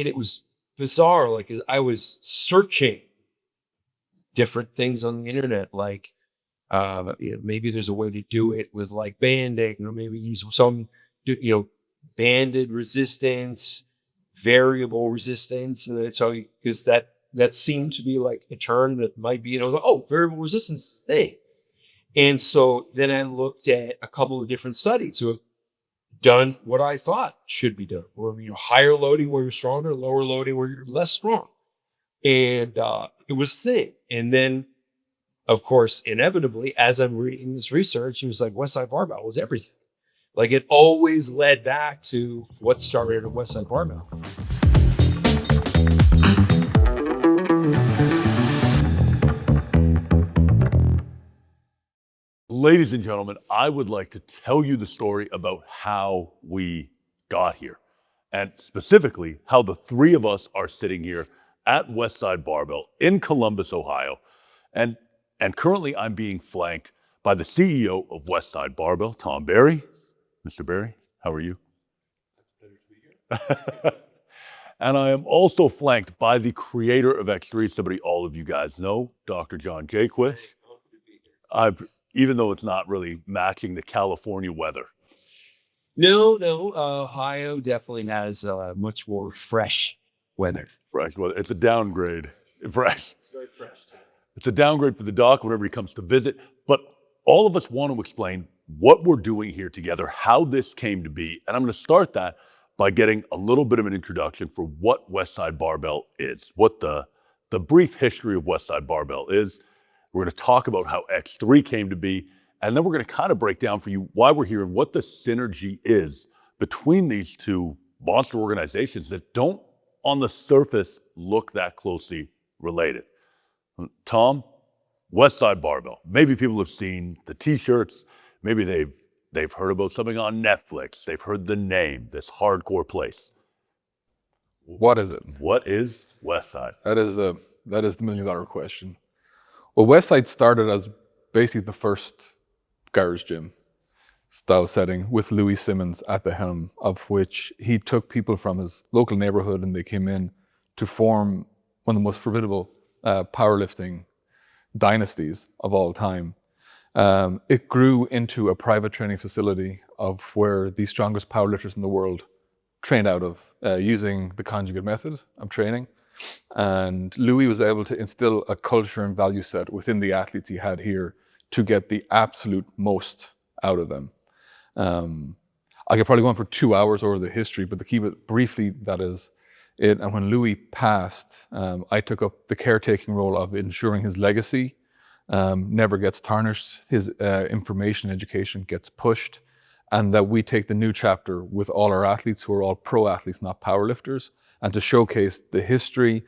it was bizarre. Like, as I was searching different things on the internet, like, maybe there's a way to do it with like banding, or maybe use some, banded resistance, variable resistance. And so, because that seemed to be like a term that might be, variable resistance thing. And so then I looked at a couple of different studies who have done what I thought should be done, or higher loading where you're stronger, lower loading where you're less strong. And it was a thing. And then, of course, inevitably, as I'm reading this research, it was like Westside Barbell was everything. Like, it always led back to what started at Westside Barbell. Ladies and gentlemen, I would like to tell you the story about how we got here, and specifically how the three of us are sitting here at Westside Barbell in Columbus, Ohio. And currently I'm being flanked by the CEO of Westside Barbell, Tom Barry. Mr. Barry, how are you? Better to be here. And I am also flanked by the creator of X3, somebody all of you guys know, Dr. John Jaquish. Even though it's not really matching the California weather. No, Ohio definitely has much more fresh weather. Fresh weather. It's a downgrade. Fresh. It's very fresh too. It's a downgrade for the doc whenever he comes to visit. But all of us want to explain what we're doing here together, how this came to be. And I'm going to start that by getting a little bit of an introduction for what Westside Barbell is, what the brief history of Westside Barbell is. We're going to talk about how X3 came to be, and then we're going to kind of break down for you why we're here and what the synergy is between these two monster organizations that don't, on the surface, look that closely related. Tom, Westside Barbell. Maybe people have seen the t-shirts. Maybe they've heard about something on Netflix. They've heard the name, this hardcore place. What is it? What is Westside? That is the $1 million question. Well, Westside started as basically the first garage gym style setting with Louie Simmons at the helm, of which he took people from his local neighborhood and they came in to form one of the most formidable powerlifting dynasties of all time. It grew into a private training facility of where the strongest powerlifters in the world trained out of, using the conjugate method of training. And Louie was able to instill a culture and value set within the athletes he had here to get the absolute most out of them. I could probably go on for 2 hours over the history, but to keep it briefly, that is it. And when Louie passed, I took up the caretaking role of ensuring his legacy never gets tarnished, his information education gets pushed, and that we take the new chapter with all our athletes who are all pro athletes, not powerlifters, and to showcase the history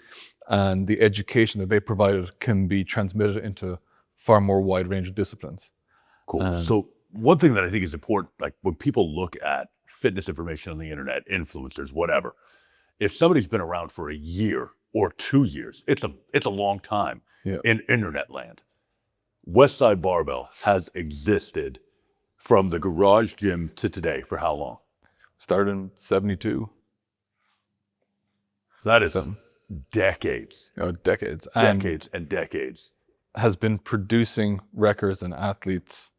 and the education that they provided can be transmitted into far more wide range of disciplines. Cool. So one thing that I think is important, like when people look at fitness information on the internet, influencers, whatever, if somebody's been around for a year or 2 years, it's a long time in internet land. Westside Barbell has existed from the garage gym to today for how long? Started in 72. That is decades. Decades. Decades and decades. Has been producing records and athletes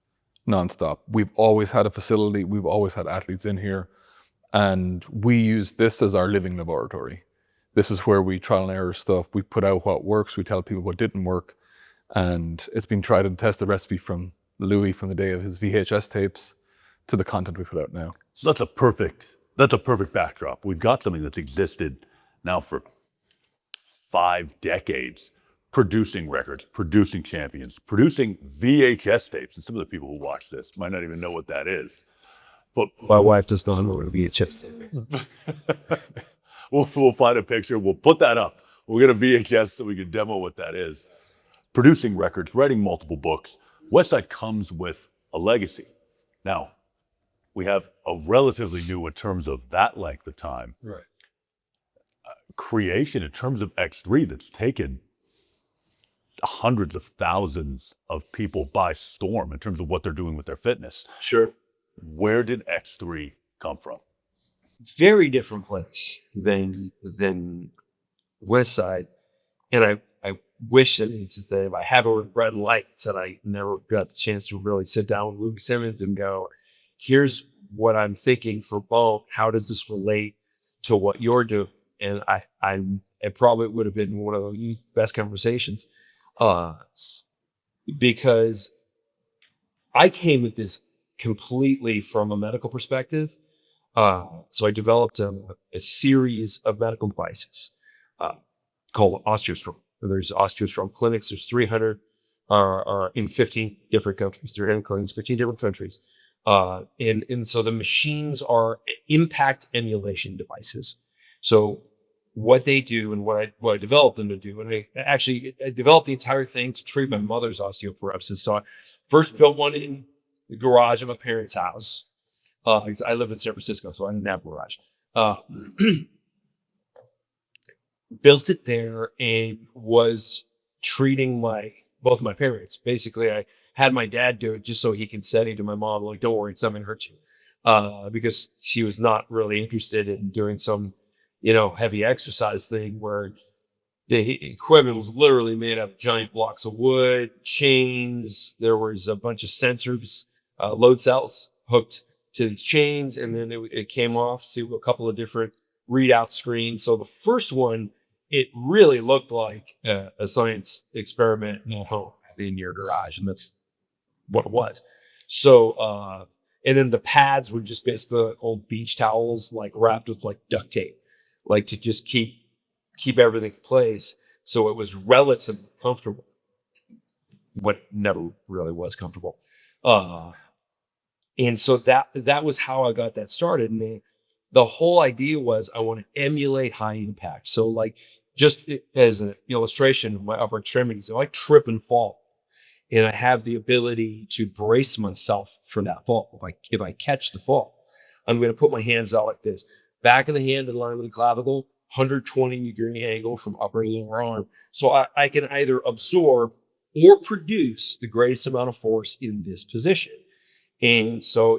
nonstop. We've always had a facility. We've always had athletes in here. And we use this as our living laboratory. This is where we trial and error stuff. We put out what works. We tell people what didn't work. And it's been tried and tested recipe from Louie from the day of his VHS tapes to the content we put out now. So that's a perfect backdrop. We've got something that's existed now for 5 decades, producing records, producing champions, producing VHS tapes. And some of the people who watch this might not even know what that is. But my wife does not know what a VHS tape is. We'll find a picture. We'll put that up. We'll get a VHS so we can demo what that is. Producing records, writing multiple books. Westside comes with a legacy. Now, we have a relatively new in terms of that length of time. Right. Creation in terms of X3 that's taken hundreds of thousands of people by storm in terms of what they're doing with their fitness. Sure. Where did X3 come from? very different place than Westside. And I wish that it's just that if I haven't regret life, that I never got the chance to really sit down with Louie Simmons and go, here's what I'm thinking for Bone. How does this relate to what you're doing? And it probably would have been one of the best conversations, because I came at this completely from a medical perspective. So I developed a series of medical devices called OsteoStrong. There's OsteoStrong clinics. There's 300 in 15 different countries. 300 clinics, 15 different countries. And so the machines are impact emulation devices. So what they do and what I developed them to do, and I developed the entire thing to treat my mother's osteoporosis. So I first built one in the garage of my parents' house. I lived in San Francisco, so I didn't have a garage. Built it there and was treating both my parents. Basically, I had my dad do it just so he can say to my mom, like, don't worry, it's not going to hurt you. Because she was not really interested in doing some, heavy exercise thing where the equipment was literally made out of giant blocks of wood, chains. There was a bunch of sensors, load cells hooked to these chains, and then it came off to a couple of different readout screens. So the first one, it really looked like a science experiment at home in your garage, and that's what it was. So, and then the pads were just basically old beach towels, like wrapped with like duct tape, like to just keep everything in place. So it was relatively comfortable, but never really was comfortable. And so that was how I got that started. And the whole idea was I want to emulate high impact. So like just as an illustration of my upper extremities, if I trip and fall and I have the ability to brace myself for that fall, if I catch the fall, I'm going to put my hands out like this. Back of the hand in line with the clavicle, 120-degree angle from upper and lower arm. So I can either absorb or produce the greatest amount of force in this position. And so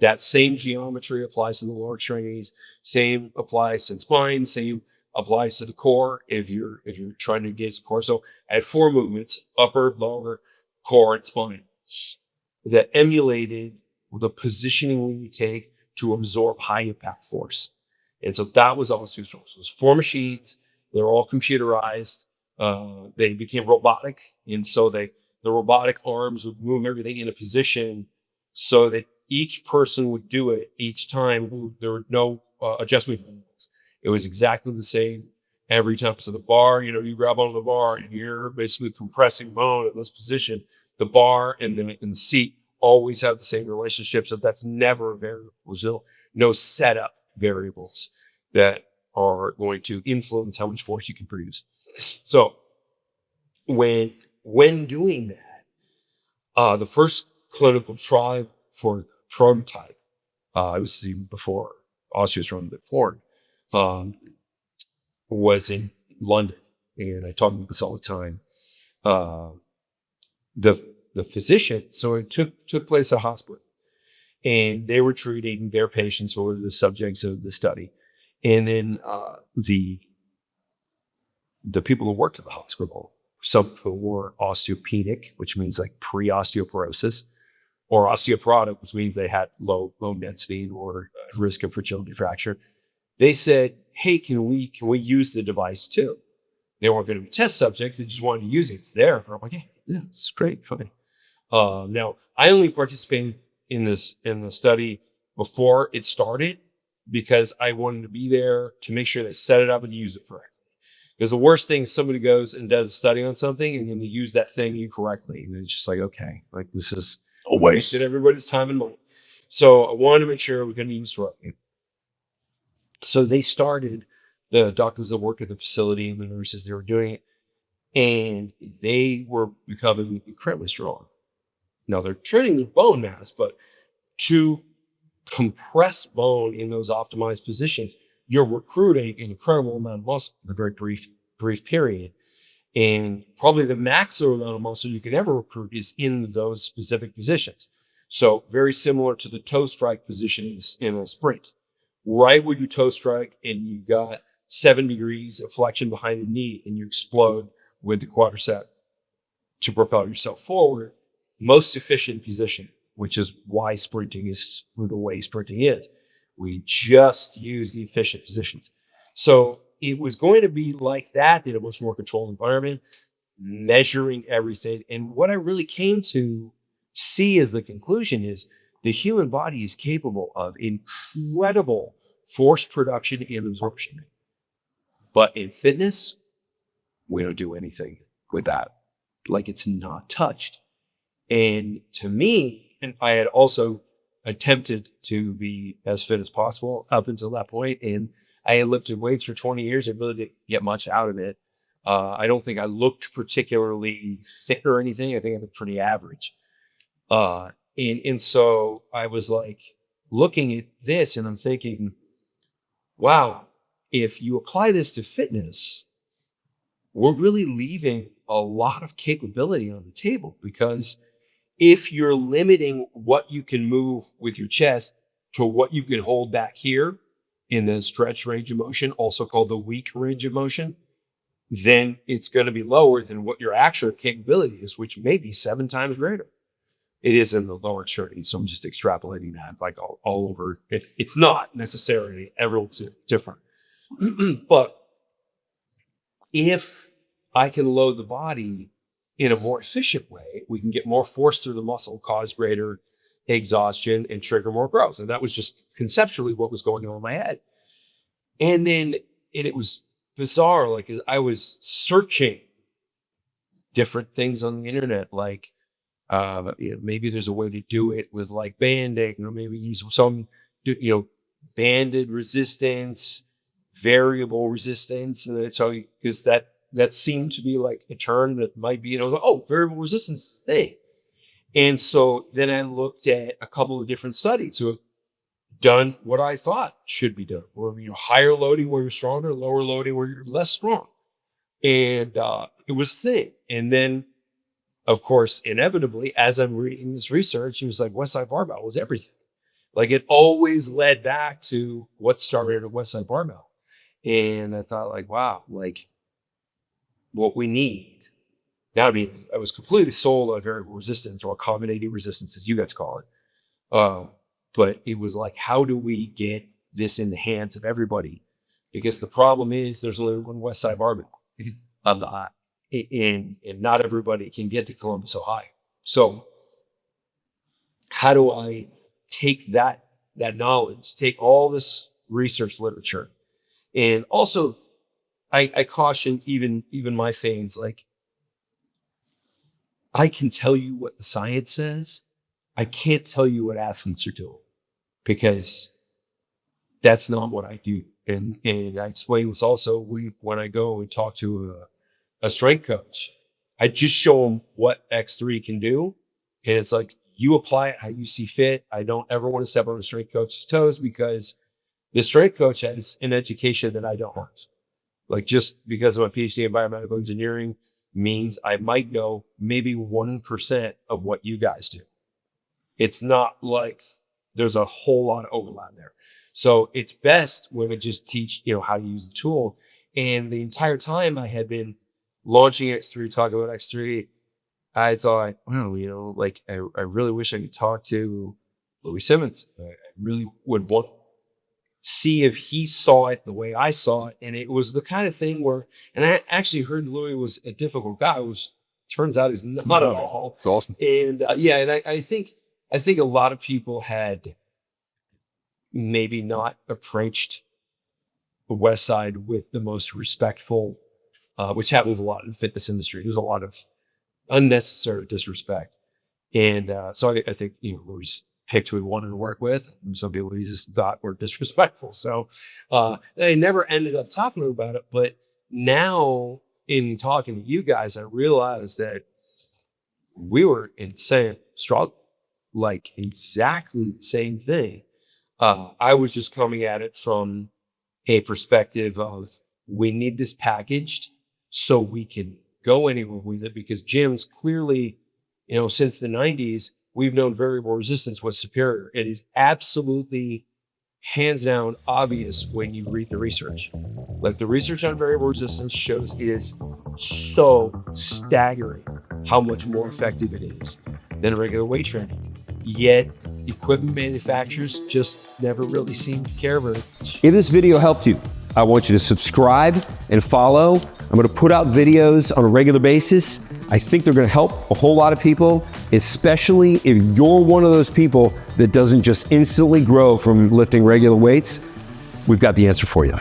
that same geometry applies to the lower extremities, same applies to the spine, same applies to the core if you're trying to engage the core. So I had 4 movements: upper, lower, core, and spine, that emulated the positioning we take to absorb high impact force. And so that was all OsteoStrong. So it was 4 machines. They're all computerized. They became robotic. And so the robotic arms would move everything in a position so that each person would do it each time. There were no adjustment variables. It was exactly the same every time. So the bar, you grab onto the bar and you're basically compressing bone in this position. The bar and the seat always have the same relationship. So that's never a variable. There's no setup variables that are going to influence how much force you can produce. So when doing that, the first clinical trial for prototype, it was even before OsteoStrong before, was in London, and I talk about this all the time. The physician, so it took place at a hospital, and they were treating their patients who were the subjects of the study, and then the people who worked at the hospital, some who were osteopenic, which means like pre-osteoporosis, or osteoporotic, which means they had low density or risk of fragility fracture. They said, "Hey, can we use the device too?" They weren't going to be test subjects; they just wanted to use it. It's there. And I'm like, "Yeah, it's great, fine." Now, I only participated in the study before it started because I wanted to be there to make sure they set it up and use it correctly. Because the worst thing is somebody goes and does a study on something and then they use that thing incorrectly, and it's just like, okay, like this is A waste. wasted everybody's time and money. So I wanted to make sure we're going to use it correctly. So they started, the doctors that worked at the facility and the nurses, they were doing it, and they were becoming incredibly strong. Now they're training their bone mass, but to compress bone in those optimized positions, you're recruiting an incredible amount of muscle in a very brief period. And probably the maximum amount of muscle you can ever recruit is in those specific positions. So very similar to the toe strike position in a sprint. right where you toe strike and you got 7 degrees of flexion behind the knee and you explode with the quadricep to propel yourself forward, most efficient position, which is why sprinting is the way sprinting is. We just use the efficient positions. So it was going to be like that in a much more controlled environment, measuring everything. And what I really came to see as the conclusion is the human body is capable of incredible force production and absorption. But in fitness, we don't do anything with that. Like it's not touched. And to me, and I had also attempted to be as fit as possible up until that point, and I had lifted weights for 20 years. I really didn't get much out of it. I don't think I looked particularly fit or anything. I think I was pretty average. And so I was like looking at this and I'm thinking, wow, if you apply this to fitness, we're really leaving a lot of capability on the table, because if you're limiting what you can move with your chest to what you can hold back here in the stretch range of motion, also called the weak range of motion, then it's going to be lower than what your actual capability is, which may be 7 times greater. It is in the lower extremity, so I'm just extrapolating that like all over. It's not necessarily, everyone's different. But if I can load the body in a more efficient way, we can get more force through the muscle, cause greater exhaustion, and trigger more growth. And that was just conceptually what was going on in my head. And then it was bizarre, like as I was searching different things on the internet, like maybe there's a way to do it with like banding, or maybe use some, banded resistance, variable resistance. And I tell you, because that seemed to be like a term that might be, variable resistance thing. And so then I looked at a couple of different studies who have done what I thought should be done, where higher loading where you're stronger, lower loading where you're less strong. And it was a thing. And then, of course, inevitably, as I'm reading this research, it was like Westside Barbell was everything. Like it always led back to what started at Westside Barbell. And I thought, like, wow, like what we need. Now, I mean, I was completely sold on variable resistance, or accommodating resistance, as you guys call it. But it was like, how do we get this in the hands of everybody? Because the problem is there's only one Westside Barbell. And not everybody can get to Columbus, Ohio. So how do I take that knowledge, take all this research literature, and also I caution even my fans, like I can tell you what the science says. I can't tell you what athletes are doing, because that's not what I do. And I explain this also when I go and talk to a strength coach, I just show them what X3 can do. And it's like, you apply it how you see fit. I don't ever want to step on a strength coach's toes, because the strength coach has an education that I don't want. Like, just because of my PhD in biomedical engineering means I might know maybe 1% of what you guys do. It's not like there's a whole lot of overlap there. So it's best when I just teach, how to use the tool. And the entire time I had been launching X3, talking about X3, I thought, well, like I really wish I could talk to Louie Simmons. I really would want to see if he saw it the way I saw it. And it was the kind of thing where, and I actually heard Louie was a difficult guy. Turns out he's not at all. It's awesome. And and I think a lot of people had maybe not approached the Westside with the most respectful, which happens a lot in the fitness industry. There's a lot of unnecessary disrespect. And so I think, Louie's picked who he wanted to work with. And some people he just thought were disrespectful. So they never ended up talking about it. But now in talking to you guys, I realized that we were in the same struggle, like exactly the same thing. I was just coming at it from a perspective of, we need this packaged so we can go anywhere with it, because gyms clearly, since the 90s, we've known variable resistance was superior. It is absolutely hands down obvious when you read the research. Like the research on variable resistance shows it is so staggering how much more effective it is than regular weight training. Yet equipment manufacturers just never really seem to care very much. If this video helped you, I want you to subscribe and follow. I'm gonna put out videos on a regular basis. I think they're gonna help a whole lot of people, especially if you're one of those people that doesn't just instantly grow from lifting regular weights. We've got the answer for you.